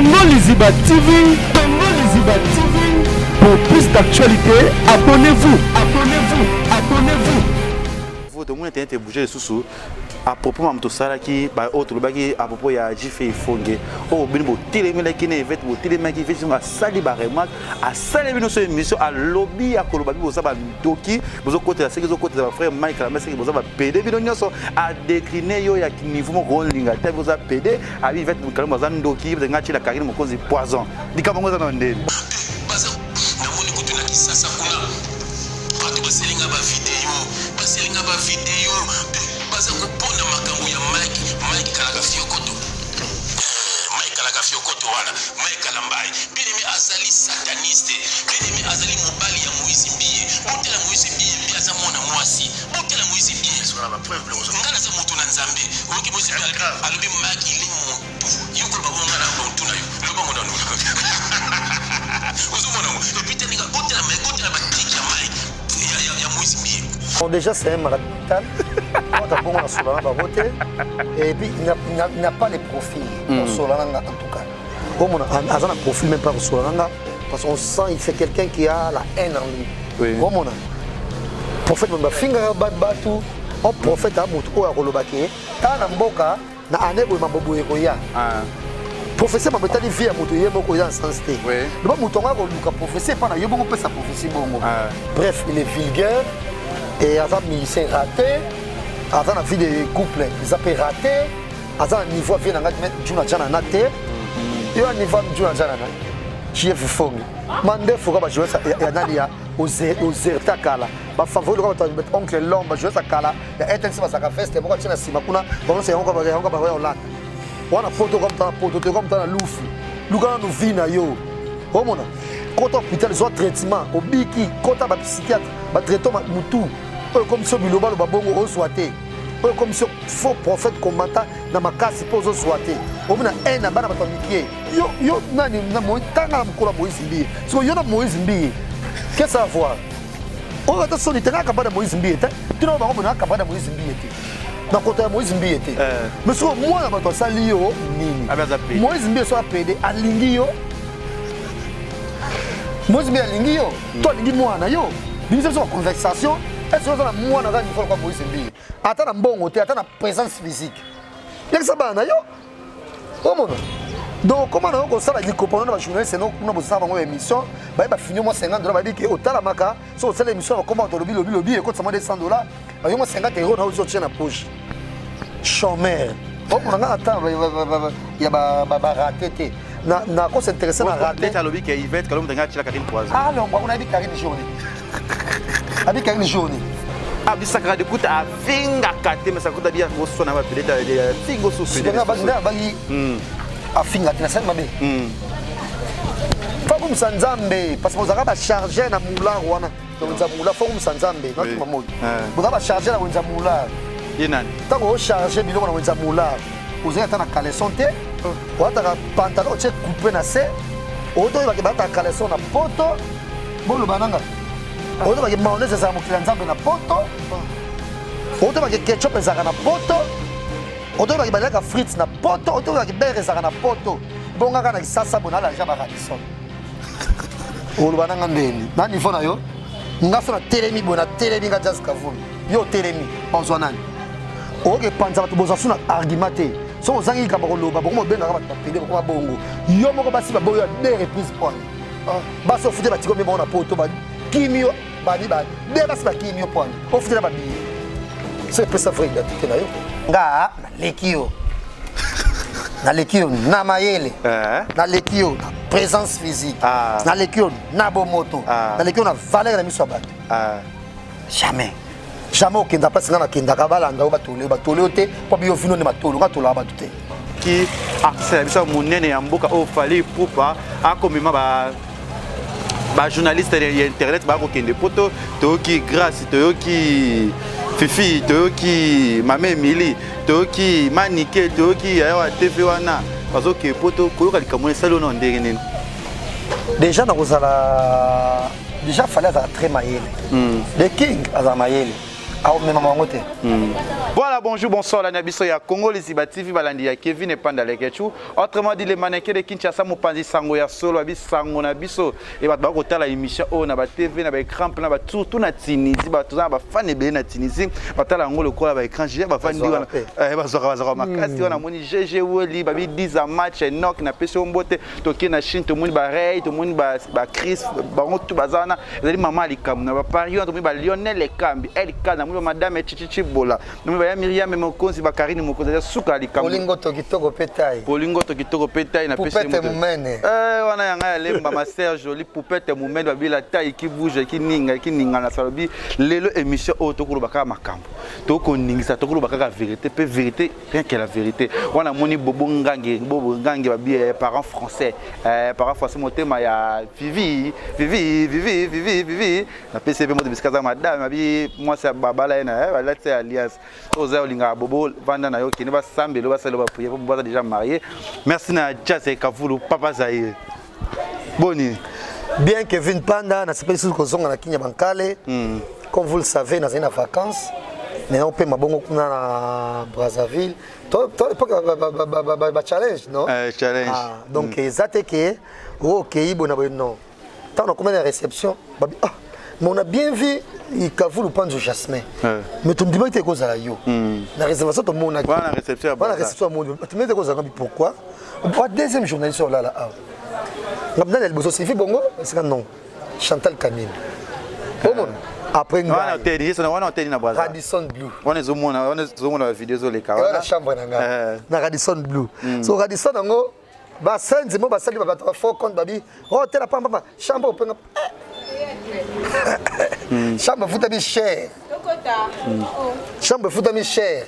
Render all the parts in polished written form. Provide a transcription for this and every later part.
Tongo Liziba TV, Tongo Liziba TV. Pour plus d'actualité, abonnez-vous, abonnez-vous, abonnez-vous. Vous tout le monde était bougé sous à propos de ça qui bah autre bagi à propos ya jife fonge oh binbo télémé qui ne vet bo télémé qui fait sur sali barema à sali bino sur émission à lobby à koloba bo ça ba doki bozo côté c'est que côté da frère Mike la mais c'est que bozo ba PD bino nyoso à décliner yo ya niveau mo ronlinga te bozo PD à vet mo kalmo za ndoki de ngati la karine mo kozi poison dikama ngoza na ndeni baza namoni kutuna kisasa kuna watu baselinga ba video baza kupona makambo ya Mike kalaka fiokoto wala Mike kalambai binimi azali sataniste binimi azali mobali ya Moïse Mbiye botela Moïse Mbiye mbi aza mwana mwasi botela Moïse Mbiye sura ba preuve ngana za mutu na nzambe oki Moïse Mbiye alobi Mike ili muntu yuko babonga na muntu na yo loba mona no uzumona ngo epita ninga botela ba tiki ya Mike ya Moïse Mbiye. Bon, déjà, c'est un marathon. Et puis, il n'a pas les profils pour Solana en tout cas. Comme on a un profil même pas pour Solana, parce qu'on sent qu'il fait quelqu'un qui a la haine en lui. Oui. Comme on a. Prophète, on a finger batu. On prophète à Moutou à Rolobake. Tant Mboka, na ane où Mambobo Ekoya. Professeur m'a dit vie à Moutou Yemoko dans sens T. Oui. Le Moutonga, on a professé pendant Yomoko peut sa prophétie. Bref, il est vulgaire. Et avant musicien raté, avant la vie de couple, ils appellent raté, avant un niveau vient de mettre Juna Jana Nate, et un niveau Juna Jana, qui est fou. Mandé faut que jouer ça, et Nadia, aux Takala, ma favori, mettre oncle l'homme, jouer sa Kala, et être ça va feste, et moi je suis Simakuna, on sait encore là. On a photo comme dans la louf, Lugana nous vit na yo. Oh mon quand on hôpital, ils ont traitement, au biki, quand on a psychiatre, on traitement Moutou. Comme si Biloba le babongo au soité. Comme si faux prophète combattant dans ma casse pour au soité. On a un abana batamikié. Yo nani na moi tanga mkola Moïse Mbiye. So yo na Moïse Mbiye. Qu'est-ce que ça voir? On va te solitaire capable de Moïse Mbiye. Tu n'as pas capable de Moïse Mbiye. Na côté Moïse Mbiye. Mais so moi na bato sali yo nini. Moïse Mbiye so apede alingi yo. Moïse Mbiye alingi yo. Toi alingi moi na yo. Nous avons une conversation. Est-ce que vous avez moi dans niveau comme Moïse Mbiye? Attends un bon côté, attends la présence physique. Il y a ça ba na yo. Oh mon. Donc comment on ça la dit copain na journaliste non on a besoin d'avoir une émission, ba finir moi 50 $, ba dit que au talamaka, so c'est l'émission comment on lobby et quand ça m'a $100, ba yo moi 50 € na autre na poche. Chômeur. Oh mon attends, il y a ba raté. Na ko s'intéresser na raté. Ta lobby que Yvette quand on tanga la Karine Poison. Ah non, on a dit Karine journée. Avec une journée. Ah, mais ça crée des coups à finga kate, mais ça coûte bien au son à peut-être fingo sous. C'est bien bagi. À finga tu na sema be. Faut comme sanzambe parce que vous avez charger na moula wana. Donc za moula faut comme sanzambe, non tout monde. Vous avez charger na wenza moula. Yenan. Tant que vous charger biloko na wenza moula. Vous avez ta caleçon te. Vous avez ta pantalon check coupé na se. Oto va que ta caleçon na poto. Bon le bananga. On va que mayonnaise ça mokila nzambe na poto. On va que ketchup ça na poto. On va que balaka frites na poto. On va que beurre ça na poto. Bonga kana sasa bona la jaba radisson. On va nanga ndeni. Na niveau na yo. Ngasa na telemi bona telemi nga just kavulu. Yo telemi on zo nani. On va panza bato boza suna argumenté. So ozangi ka bakoloba bokomo benga ka bato pele ko bongo. Yo moko basi baboyo deux reprises point. Baso fute batiko me bona poto ba kimio bani ba debas ba kimio point o fitela ba bi c'est pour ça vrai d'être là yo nga na lekio na mayele na lekio na présence physique na lekio na bomoto na lekio na valeur na miso bato jamais au kenda place na kenda ka balanga ba tole te po bi yo fino ne matolo ka tola ba te qui accès bisa monene ya mboka o fali pupa akomima ba journaliste de internet ba ko kende poto to ki grâce to ki fifi to ki mame Emily to ki manike to ki ayo TV wana bazo ke poto ko yoka likamone salo no ndenge nini déjà na fallait être très mayele the king aza mayele Ah, mais maman, on Voilà, bonjour, bonsoir, la Nabiso ya Congo, les Ibativi, Balandi ya Kevin et Pandale Ketchou. Autrement dit, les mannequins de Kinshasa, Mopanzi Sango ya Solo, Abi Sango Nabiso, et va te la émission, oh, na ba TV, na ba écran, na ba tout na Tunisie, ba tout na ba fan et na Tunisie, ba ta la ngolo ko ba écran, j'ai ba fan di wana, ba zora makasi wana moni GG Woli, ba bi 10 à match, Enoch na pesi ombote, toki na Chine, to moni ba Ray, to moni ba Chris, ba tout bazana, ezali mama likam, na ba Paris, to moni ba Lionel Ekambi, Elka na moni madame Chichichi Bola. Ya Miriam Mokonzi Bakarine Mokonzi suka likambo Polingo tokitoko petai na pesi Poupette Moumene wana yanga lemba ma sœur jolie Poupette Moumene babila taille qui bouge qui ninga na salobi lelo émission auto ko baka makambo to ko ningisa to ko baka vérité pe vérité rien que la vérité wana moni bobo ngange babi parents français motema ya Vivi na pesi pe mo de biskaza madame babi moi c'est babala na la c'est alias Oza Olinga Bobo Vanda na yo qui ne va sambelo va selo va prier pour boire déjà marié. Merci na Jazz et Kavulu Papa Zaire. Boni. Bien Kevin Panda na sepeli sous kozonga na Kinya Bankale. Comme vous le savez, dans une vacances. Mais on peut mabongo kuna na Brazzaville. Toi l'époque ba challenge non? Challenge. Donc ezate que OK bona non. Tant on combien de réception babi mais on a bien vu Kavulu Panzo Jasmin. Mais tu me dis pas que tu es cause à yo. La réservation tout le monde a. Voilà la réception. Voilà la réception monde. Tu me dis cause à pourquoi? Pourquoi deuxième journaliste là. Ngabna le bozo sifi bongo, c'est que non. Chantal Camille. Comment? Après on a télé, on a télé na Brazza. Radisson Blue. On est zoom la vidéo zo les cas. La chambre nanga. Na Radisson Blue. So Radisson ngo ba senze mo ba sali ba ba fo compte babi. Oh tela pamba chambre openga. Chambre foutami cher. Chambre foutami cher.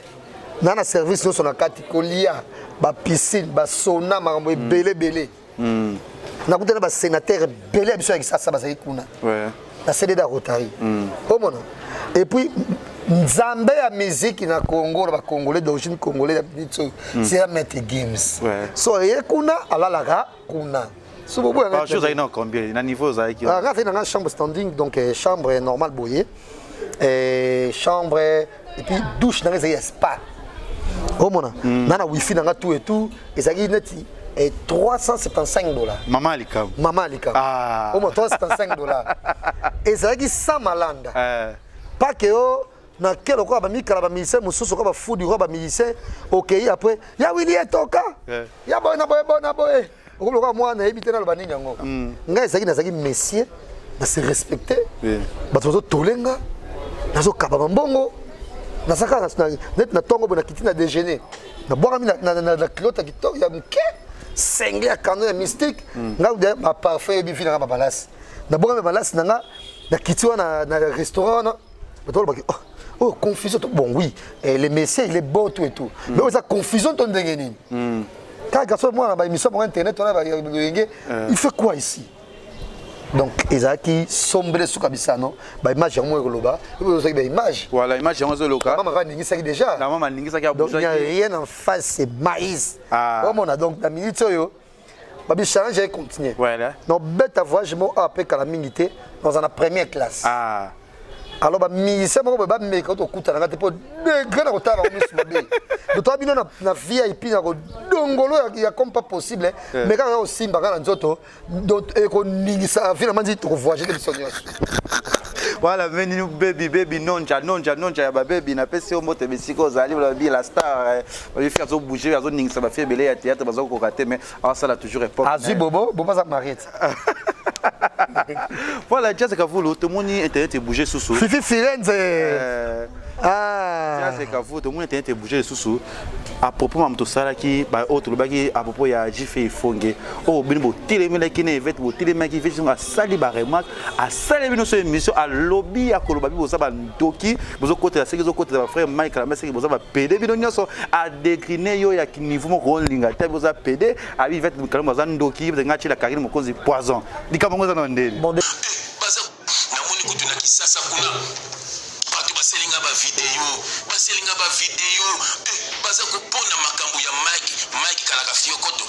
Dans le service nous sommes en catégoria, ba piscine, ba sauna, marambo belé. Na kuta ba sénateur belé biso avec ça ba zaki kuna. Ouais. Na CD da Rotary. Comment? Et puis Nzambe ya musique na Congo, ba Congolais d'origine congolais c'est la Maître Games. Ouais. So kuna alalaka kuna. Par jour, il y a combien? Il y a un niveau ça qui. Ah, il y a une chambre standing, donc chambre normale boyer, chambre et puis douche dans les spa. Oh mon na wifi dans tout et tout, et ça qui net et $375. Maman Alikam. Ah. Oh mon $375. Et ça qui sans malanda. Pas que na quel quoi ba mikala ba ministère mususu ko ba fudi ko ba ministère OK après ya Willy etoka. Ya bona boy. Moi, na habité dans le banin yango. Ngai zaki na zaki messieurs, na se respecter. Bato tolenga, na zo kababa mbongo. Na saka na tongo bona kiti na déjeuner. Na boire na clotte qui to ya mke. Sengle ya canon ya mystique. Ngai ba parfait bi fina ba balas. Na boire ba balas na kiti na restaurant na. Bato ba oh confusion bon oui, les messieurs il est bon tout et tout. Mais ça confusion ton ndengeni. Quand garçon moi na ba émission pour internet on a il fait quoi ici? Donc ezaki sombre sous kabisa non ba image yango ekoloba vous avez des images voilà image yango zo loka maman va ningi ça déjà la maman ningi ça qui a donc il n'y a rien en face c'est maïs comme on a donc la minute yo ba bi challenge et continuer voilà non bête voyage mo après kala mingité dans la première classe alors ba musicien moko ba me ko to kutana ngate po degré na kotala ko miss mabe do to bino na VIP na ko dongolo ya comme pas possible mais quand on simba kana nzoto do e ko ningisa finalement dit to voyager de sonyo voilà veni baby nonja ya ba baby na pesi omote bisiko zali la bi la star va faire zo bouger va zo ningisa ba faire belé ya théâtre ba zo ko rater mais ça là toujours époque azu bobo ça m'arrête. Voilà, Jazz Kavulu, tout le monde internet est bougé sous sous. Fifi Firenze. Jazz Kavulu, tout le monde internet est bougé sous sous. À propos de tout ça qui, autre le bagage à propos ya Jife Fonge. Oh, binbo, télé mais qui n'est vête, télé mais qui fait sur à sali barema, à sali bino sur émission à lobby à Kolobabi, vous savez doki, vous côté la série, vous côté la frère Mike la messe, vous savez PD bino nyoso à décliner yo ya niveau rolling, à vous avez PD, à vivre quand vous avez doki, vous avez la carrière mon cause poison. Dis comment vous en ndeli. Baza na moni kutu na kisasa kuna batu baselinga ba video baza kupona makambo ya Mike kalaka fiokoto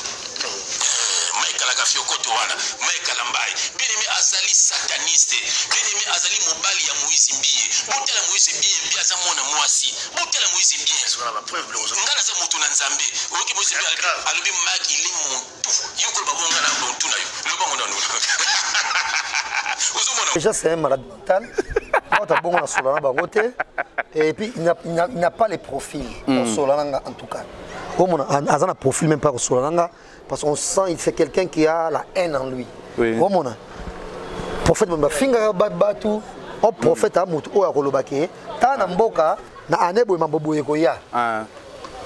Mike kalaka fiokoto wana mai kalambai bien-aimé azali sataniste bien-aimé azali mobali ya Moïse Mbiye botela Moïse Mbiye mbia za mwana mwasi botela Moïse Mbiye sona ba preuve le ngana za mutu na nzambe oki Moïse Mbiye alobi mag il est mon tout yoko babonga na bontu na yo lo bango na nuna déjà c'est un malade mental quand t'as bon on a solana bangote et puis il n'a pas les profils pour solana en tout cas comme on a un profil même pas pour solana parce qu'on sent il c'est quelqu'un qui a la haine en lui comme on a prophète mba finga batu o prophète a mutu o akolobake ta na mboka na anebo mambobo ekoya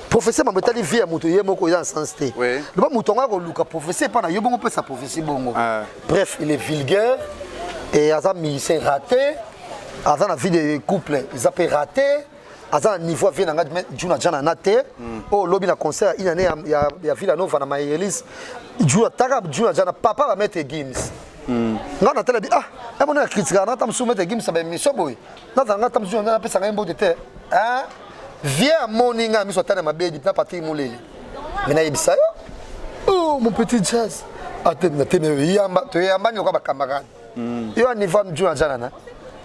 prophétie m'a metali vie à mutu yemoko ya sens té le ba mutu ngako luka prophétie pas na yobongo pe sa prophétie bongo bref il est vulgaire et azam musicien raté azam la vie de couple ils a raté azam niveau vient nga juna jana naté oh lobby na concert une année ya Villa Nova na Mayelis juna taka juna jana papa va mettre Gims nga na tele bi ah ebona critique na tam soumettre Gims ba mission boy na nga tam juna na pesa nga mbo de te hein viens morning à miso tana mabedi na parti mulele mina yebisa yo oh mon petit jazz atena tene yamba to yamba nyoka ba camarade yo niveau juna jana na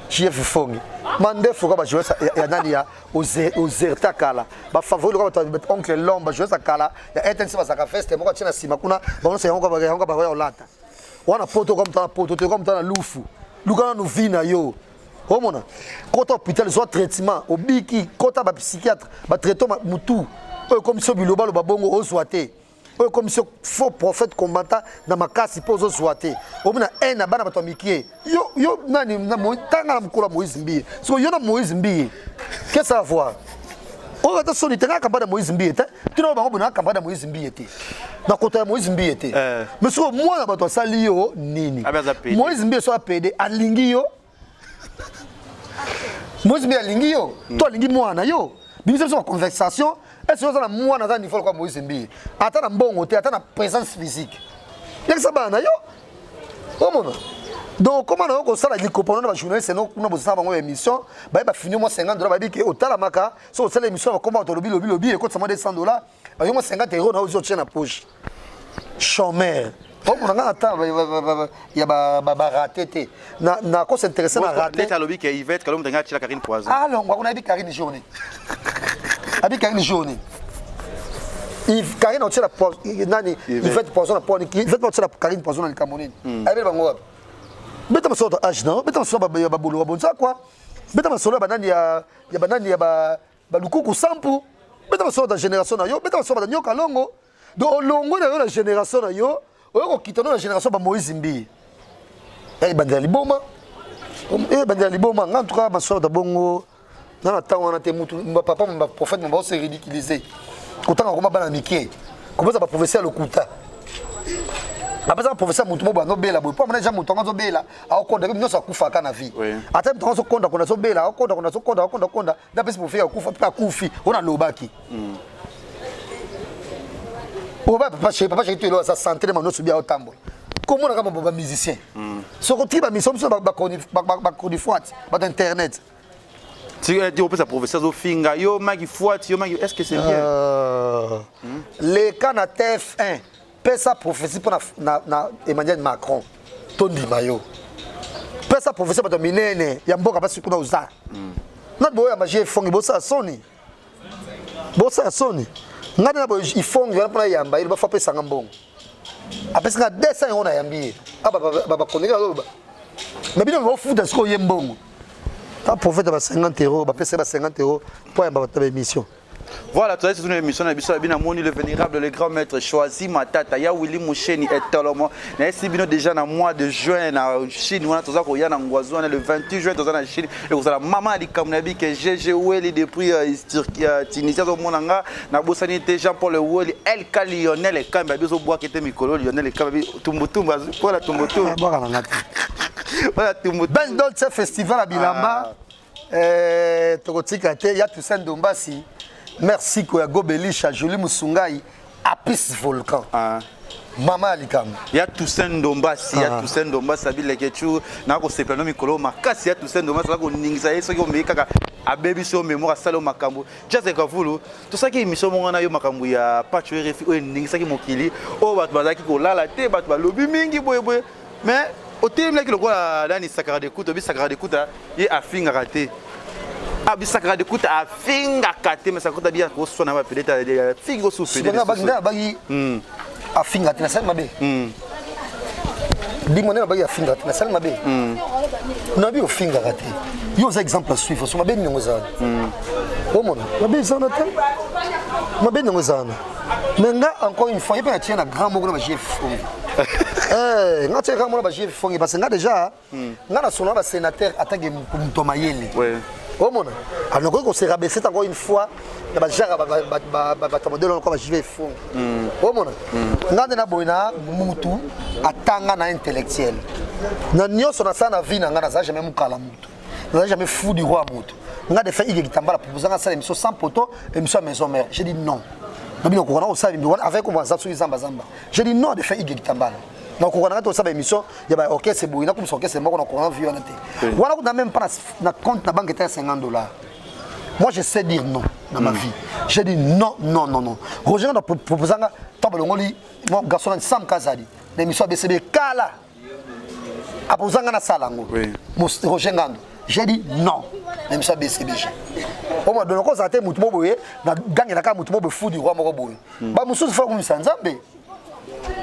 chef fongi mande fuka ba jouer ya nani ya ozerta kala ba favori ko ba oncle lomba jouer sa kala ya etensi ba saka feste moko tina sima kuna ba se yango ba olata wana poto comme ta poto te comme ta lufu lukana no vina yo omona kota hôpital soit traitement obiki kota ba psychiatre ba traitement mutu comme so biloba lo ba bongo ozwate comme ce faux prophète combattant na makasi pose ozwate omona na bana bato mikie yo nani na tanga mkula Moïse Mbiye so yo na Moïse Mbiye qu'est-ce à voir o ta soni tanga kambada Moïse Mbiye te tino bango bona kambada Moïse Mbiye te na kota ya Moïse Mbiye te mais so moi na bato sali yo nini Moïse Mbiye so apede alingi yo Moïse Mbiye alingi yo to alingi mwana yo bimisa so conversation est-ce que ça moi na niveau quoi Moïse Mbiye ata na mbongo te ata na présence physique yekisa bana yo omona donc comment on ko sala likopano na ba journaliste no kuna bosaba ngo émission ba fini mo $50 ba biki otala maka so sala émission ba comment to lobi et ko sama $200 ba yo mo 50 € na ozo tchena poche chômeur on a ata ya ba raté te na ko s'intéresser na raté ta lobi ke Yvette kalom tanga tchila Karine Poison alors on a bi Karine journée abi Karine journée Yves Karine on tchela nani Yvette Poison na poni Yvette on tchela Karine Poison na Cameroun abi bango beta masoto ajna beta masoto ba bolo ba bonza quoi beta masoto ba nani ya banani ya ba lukuku sampu beta masoto da génération na yo beta masoto ba nyoka longo do longo na yo la génération na yo oyoko kitano na génération ba Moïse Mbiye bandela liboma bandela liboma en tout cas masoto da bongo na tango na te mutu papa mba prophète mba se ridiculiser kutanga koma bana mikie komoza ba prophétie lokuta après ça professeur mutu moba no bela boy po mona jamu tonga zo bela akonda ke nyosa kufa kana vie ata tonga zo konda kona zo bela akonda zo konda da pesi pour faire kufa pa kufi ona lobaki oba papa chez tu lo sa santé mano subia otambo comment on a comme musicien so ko tiba mission so ba koni foat ba internet tu dis peut ça professeur zo finga yo magi foat yo magi est-ce que c'est bien les kana TF1 pesa prophétie pour na Emmanuel Macron tondi mayo pesa prophétie pour minene ya mboka basi kuna uza na boya magie fongi bosa soni ngana na boya ifongi na pona yamba il ba fa pesa ngambongo apesa nga 200 € na yambi aba koneka loba mais bino ba futa sko yembongo ta prophète ba 50 € ba pesa ba 50 € pour yamba ba émission. Voilà, c'est une émission de Bina Moni, le vénérable, le grand maître choisi Matata, ya Willy Moucheni et Tolomo. Nous avons déjà dans le mois de juin en Chine, on a le 28 juin en Chine, et vous avez la maman de Kamnabi qui est GG Oueli depuis Tunisia, au Monanga, na Bosanité Jean-Paul Oueli, El Lionel et Kambi, au bois qui était Mikolo, Lionel et Kambi, Tumbutumba, voilà Tumbutumba. Voilà Tumbutumba. Ben Dolce Festival à Bilamba, Tokotika, il y a Toussaint Dombasi. Merci Koya Gobelisha, Jolie Musungai, Apis volcan. Mama Alikam. Il y a Toussaint Ndombasi, il y a Toussaint Ndombasi, il y a Ketchou, Nako Sepelano Mikolo, Makasi, il y a Toussaint Ndombasi, là qu'on n'ingsaye, ce qu'on met kaka, a baby sur mémoire, salo makambo. Just like Kavulu, tout ça qui est mission mon anayo makambo ya patchwe refi, ou n'ingsa qui mokili, ou bat bazaki ko la la te, bat balobi mingi boy boy, mais au terme là qui le quoi là ni sakara de kuta, bi sakara de kuta, il a finga raté. Ah bi sakara de kuta a finga raté, mais ça kuta bien ko sona ba peut-être fingo sous peut-être. Afinga tina sel mabe dimone na bagi afinga tina sel mabe na bi ofinga raté yo za exemple à suivre so mabe ningo zana omona mabe zana te mabe ningo zana mais nga encore une fois il peut attirer na grand moko na ba chef nga tire grand moko na ba chef fongi parce que nga déjà nga na sona ba sénateur attaque muto mayele omona alors ko se rabaisser encore une fois na ba jara ba modèle encore ba jive fond omona ngande na boina mutu atanga na intellectuel na nyoso na sana vie na ngana za jamais mukala mutu na jamais fou du roi mutu ngade fait ige kitambala proposer nga sala émission sans poteau émission maison mère j'ai dit non na bino ko na o sabi avec comment ça sur zamba zamba j'ai dit non de faire ige kitambala na ko na to sabe émission ya ba orchestre boina comme son orchestre moko na ko vie on était voilà ko même pas na compte na banque était $50. Moi, je sais dire non dans ma vie. J'ai dit non, non, non, non. Roger a proposé mon garçon de Sam Kazali, l'émission BCB Kala. A proposé un salango. Roger Ngando. J'ai dit non, l'émission BCB. Au moins, de nos causes, à tes moutons, na gang na ka moutons fou du roi Moroboy. Ba musu fa comme sanzambe.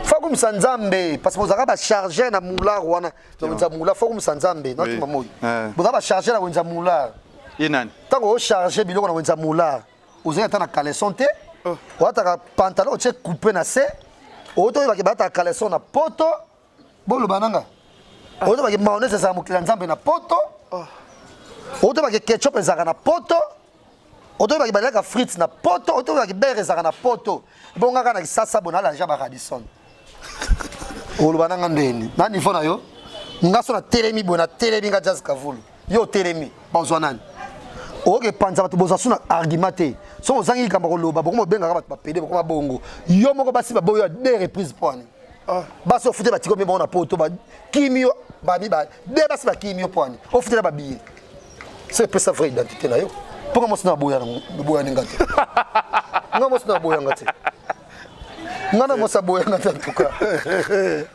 Fa comme sanzambe parce que vous avez chargé na moula wana. Donc za moula fa comme sanzambe, non tu mamoy. Vous avez chargé na wenza moula. Tant que vous chargez biloko na wenza moula, vous avez un caleçon te, vous avez un pantalon qui est coupé na se, vous avez un caleçon na poto, bon le bananga. Vous avez un mayonnaise za mukilanzambe na poto, vous avez un ketchup za na poto, vous avez un frites na poto, vous avez un beurre za na poto. Bon nga na sasa bona la jaba Radisson. Vous le bananga ndeni. Na niveau na yo, nga so na telemi bona telemi nga jazz kavulu. Yo telemi, bonzo nani. Oke panza batu boza suna argumenté so ozangi kamba ko loba boko benga ka batu ba pede boko bongo yo moko basi ba boyo deux reprises point basi o fute batiko me bona poto ba kimio ba bi ba de basi ba kimio point o fute ba billet c'est pas sa vraie identité na yo pourquoi moi sina boya ngate nga mo sina boya ngate ngana mo sa boya ngate en tout cas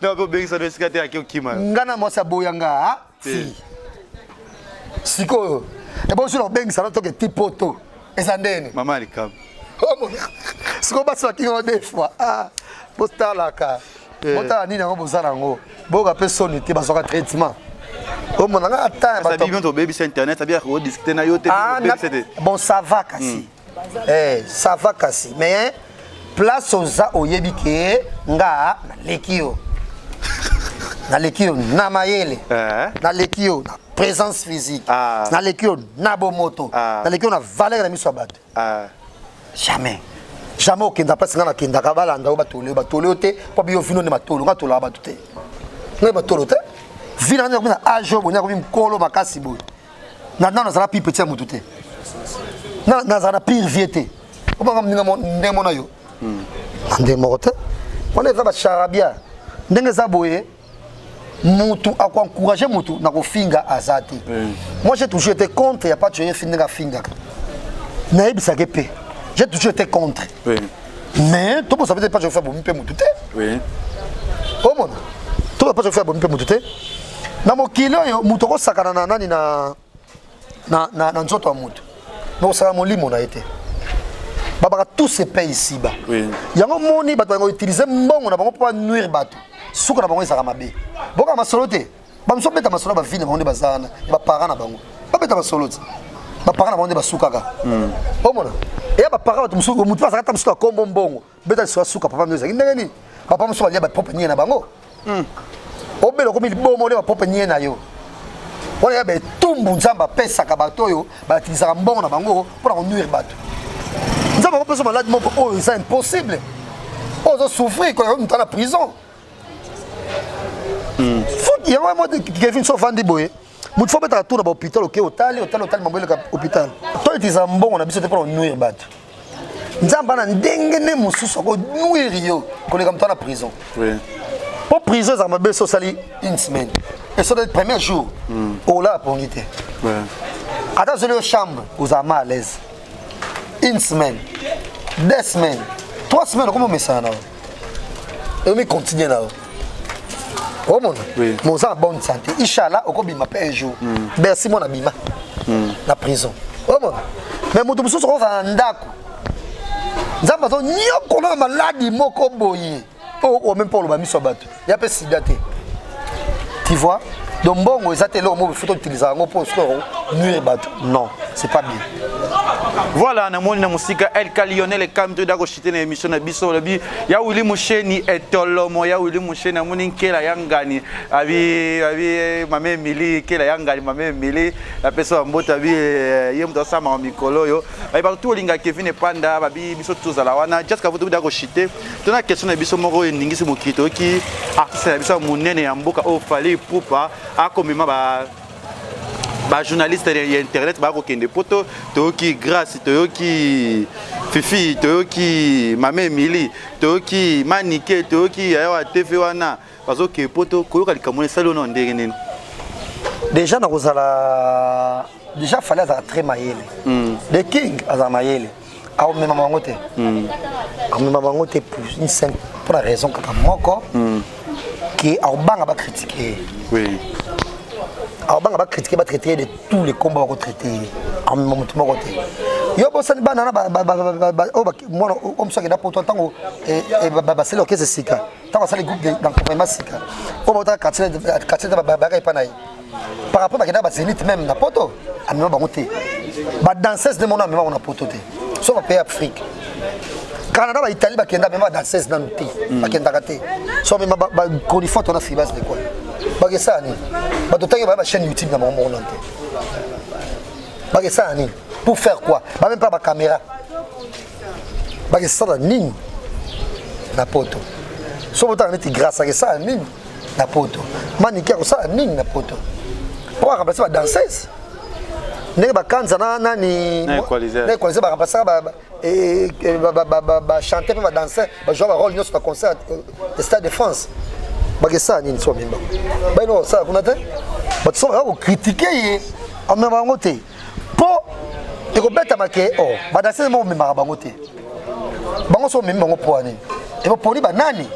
non ko bengi sa dosikate akio kima ngana mo sa boya nga si siko et bon sur le beng ça donc petit poteau et ça ndene Mama Alikam ce qu'on passe qui on des fois ah posta la ka bota ni na ngo bozana ngo boka personne te basoka traitement o mona nga ata ba to bientôt baby sur internet ça bien ko discuter na yo te bon ça va kasi ça va kasi mais place oza oyebi ke nga na lekio na mayele na lekio na présence physique na lekio na bomoto na lekio na valeur na miso bato jamais au kenda pas ngana kenda ka balanda o batolo te po bio vino ne matolo nga tola bato te ne batolo te vina na kuna ajo bonya ko mkolo makasi boy na nana za pipe tia mutu te na za na pire viete o ba ndemo na yo ndemo te on est va charabia ndenge za boye mutu a encourager mutu na ko finga azati moi j'ai toujours été contre il y a pas de finga finga na ebisa kepe j'ai toujours été contre mais tout ça veut pas je faire bon pe mutu te au monde tout pas je faire bon pe mutu te na mokilo yo mutu ko sakana na nani na nzoto mutu no sala molimo na été baba tous ces pays ici bas yango moni bato ngo utiliser mbongo na bango pour nuire bato suka na bango ezaka mabe boka masolo te bamso beta masolo ba vile bango bazana ba parana bango ba beta masolo te ba parana bango ba sukaka omona e ba parana to musuko mutu pasaka tamsuka kombo mbongo beta suka papa ndoza ndengeni papa musuka lia ba papa nyena bango obelo ko mili bomo le ba papa nyena yo wala ya be tumbu nzamba pesa ka bato yo ba tilisaka mbongo na bango pour na nuire bato nzamba ko pesa malade mo oh c'est impossible ozo souffrir quand on est dans la prison. Il y a un moment qui vient sur Vandi Boye. Il faut mettre tout dans l'hôpital, ok, hôpital, hôpital, hôpital, hôpital. Toi, tu es un bon, on a besoin de prendre une nuit, bat. nzamba na ndenge ne mususu ko nuirio ko le comme toi na prison. Oui. Pour prison ça m'a baissé sali une semaine. Et sur le premier jour, on l'a pour unité. Ouais. Attends, je vais aux chambres, vous avez mal à l'aise. Une semaine, 2 semaines, 3 semaines, comment on met ça là? Et on continue là. Oh mon, oui. Mon sang a bonne santé. Inch'Allah, on peut m'appeler un jour. Merci mon abima. La prison. Oh mon. Mais mon tout ça on va en d'accord. Nzamba to nyoko na maladi moko boye. Oh même pour le bami so bato. Il y a pas si daté. Tu vois? Donc bon, ils étaient là, il faut utiliser un mot pour nuire bateau. Non, c'est pas bien. Voilà, na moni na musika El Lionel et Kamto da ko chité na émission na biso labi ya Willy Musheni etolomo ya Willy Musheni na moni nkela yangani abi mame mili kela yangani mame mili la personne mbota bi yemto sama mikolo yo ba partout linga Kevin Panda babi biso tuzala wana just ka vuto da ko chité tona question na biso moko ndingisi mokito ki artiste na biso munene ya mboka o fali pupa akomima ba journaliste ya internet ba ko kende poto toki grâce toki fifi toki mame mili toki manike toki ya TV wana bazo ke poto koyoka likamone salo no ndenge nini déjà na kozala déjà fallait être très mayele the king aza mayele au même maman te au même maman te pour une simple pour la raison que moko qui au banga ba critiquer oui. Alors, on va critiquer, traiter de tous les combats qu'on va traiter en même temps. Yo bossa ni banana moi on se regarde pour tout le temps et c'est l'orchestre sika tant ça les groupes dans compagnie sika on va quartier ba panai par rapport à ba zénith même na poto amema ba monter ba danseuse de mon amema on a poto te so va pays Afrique Canada ba Italie ba kenda même danseuse dans te ba kenda kate so même ba koni photo na fibas de quoi ba que ça ni ba to tangi ba chaîne YouTube na mon monde ba que ça ni pour faire quoi? Même pas ma caméra. Bah que ça la ligne na poto. So botan neti grâce à ça ligne na poto. Manique ça la ligne na poto. Pour remplacer la danseuse. Ne ba kanza na ni na equaliser ba remplacer et ba chanter ba danser ba jouer un rôle dans ce concert au Stade de France. Bah que ça ni so bien ba. Bah non ça vous n'avez pas so va critiquer en même côté. Pour et ko beta make oh ba danser mo memara bango te bango so memi bango poani et ba poni ba nani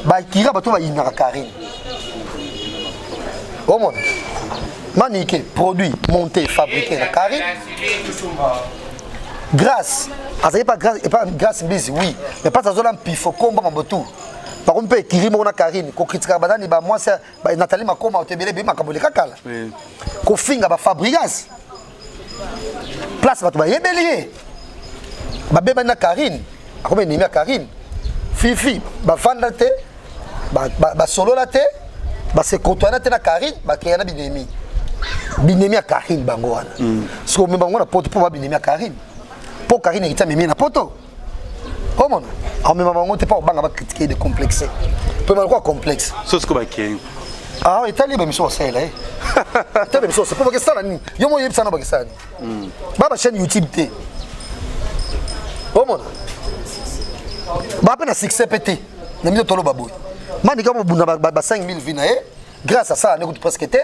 ba kira ba to ba inaka Karine au monde manique produit monté fabriqué na Karine grâce azali pas grâce et pas grâce mbisi oui mais pas ça zola pifo komba mambotu par contre pe kiri mo na Karine ko critique ba nani ba moi c'est ba Nathalie Makoma otebele be makaboleka kala ko finga ba fabrigas place bato bayebeli babeba na Karine akome nimi ya Karine fifi bafanda te basolola te base kotoana te na Karine bakeya na binemi ya Karine bango wana siko me bango na poto po ba binemi ya Karine po Karine ekita memi na poto omona amema bango te pa obanga ba critiquer de complexe pe ba quoi complexe so siko ba kien ah Italie ba miso sela Italie miso c'est pour que ça ni yo mo yebisa na ba kisani baba chaîne YouTube te omona baba na succès pété na miso tolo baboy mani kama bunda ba 5000 vina grâce à ça on écoute presque te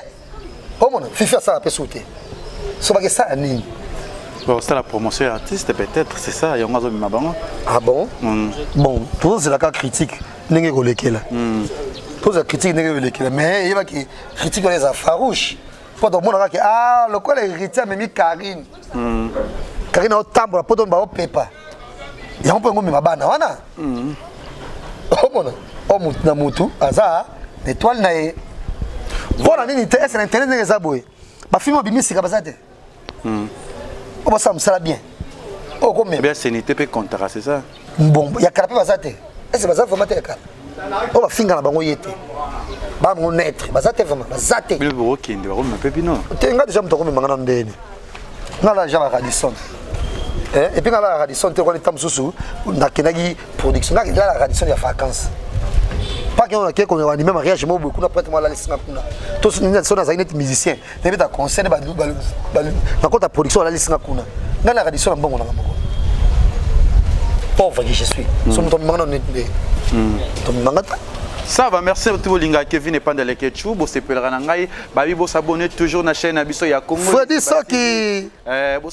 omona fifi ça peut sauter so ba que ça ni bon c'est la promotion artiste peut-être c'est ça yonga zo mima bango ah bon bon tout c'est la critique ndenge kolekela pose la critique mais il va qui critique les farouche pour tout le monde que ah le quoi les héritiers même Karine Karine au tambour pour ton ba pepa ya on peut ngombe mabana wana oh mon oh na mutu aza étoile na e voilà nini te est internet les aboy ba film bimisi ka bazate oh ba ça me sera bien oh comme bien c'est n'était pas contrat c'est ça bon ya karape bazate est-ce que bazate vraiment te ka on va finir na bango yete ba mon être bazate vraiment bazate le bureau qui ndeba comme pepino tenga déjà mtoko mangana ndeni ngala ja la Radisson et puis ngala Radisson te koni tamsusu na kenagi production ngala la Radisson ya vacances pas qu'on a quelqu'un on anime mariage mo beaucoup après moi la laisser kuna to nina sona za inet musicien te beta concert ba na kota production la laisser kuna ngala Radisson mbongo na moko pauvre que je suis. Ça va, merci à tout Linga Kevin et Pandale Ketchou. Vous s'abonnez s'abonner toujours à la chaîne Abisso ya Congo. Faut ça qui vous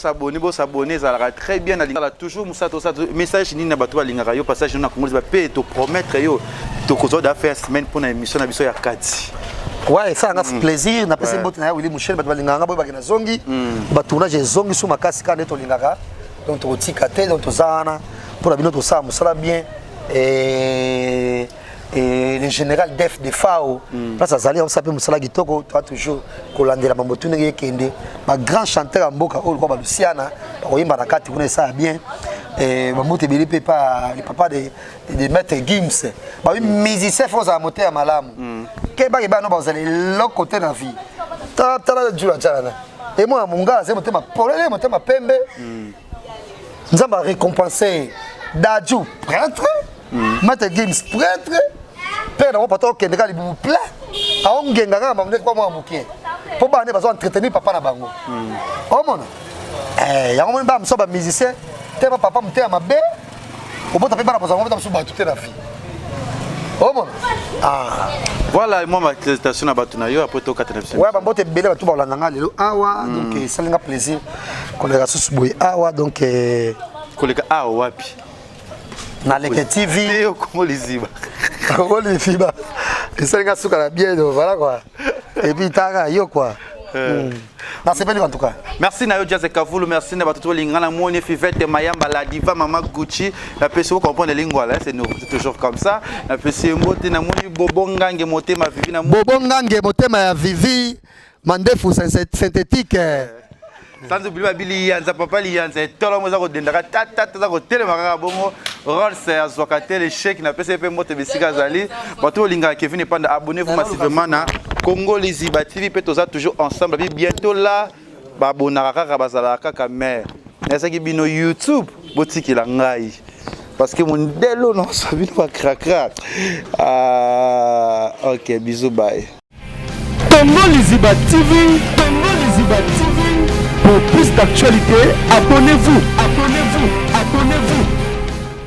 s'abonner, ça ira très bien. Là toujours Moussato message ni na bato Linga Rayo passage na Congo va payer te promettre yo to kozo da faire semaine pour une émission Abisso ya Kati. Ouais, ça a plaisir. Na pesa mbote na Willy Michel bato Linga ngabo ba na zongi. Ba tournage zongi sous makasi ka neto Linga. Donc to tika te donc to zana pour la bino to ça musala bien et le général Def de Fao place azali on s'appelle Musala Gitoko toi toujours kolandela mamotune yekende ba grand chanteur mboka o ko ba Luciana ko yimba na kati kuna ça bien et mamote beli papa le papa de maître Gims ba musicien faut za moteur malamu ke ba no ba zali le côté na vie ta jula jana et moi mon gars c'est motema polele motema pembe nzamba récompenser Dadju prêtre maître Gims prêtre père na papa to kende ka libu plein aongenga nga mamne kwa mwa mukie po ba ne bazo entretenir papa na bango o mona ya ngomoni ba mso ba musicien te papa mte ya mabe obota pe ba na bazo ngomota mso ba tout la vie o mona voilà moi ma présentation na batuna yo après to 89 ouais ba mbote belé ba tout ba langa lelo awa donc ça linga plaisir koleka susu boy awa donc koleka awa wapi na Leke TV yo comment les iba comment les fiba et ça linga suka la bien voilà quoi et puis tanga yo quoi non c'est pas en tout cas merci na yo Jazz Kavulu merci na batuto lingana moni Fivette Mayamba la diva mama Gucci la personne comprendre lingua là c'est toujours comme ça la personne mbote na moni bobongange motema vivi na bobongange motema ya vivi mandefu synthétique sans oublier babili yanza papa liyanza tolo moza ko dendaka tata za ko telemaka bongo Rolls azwakate le chèque na PCP mote bisika zali bato linga Kevin Panda abonnez-vous massivement na Congo Liziba TV peut toujours ensemble bientôt là babonaka ka bazala kaka mère eza ki bino YouTube botiki la ngai parce que mon delo non ça bino ba crac OK bisous bye Congo Liziba TV pour plus d'actualité abonnez-vous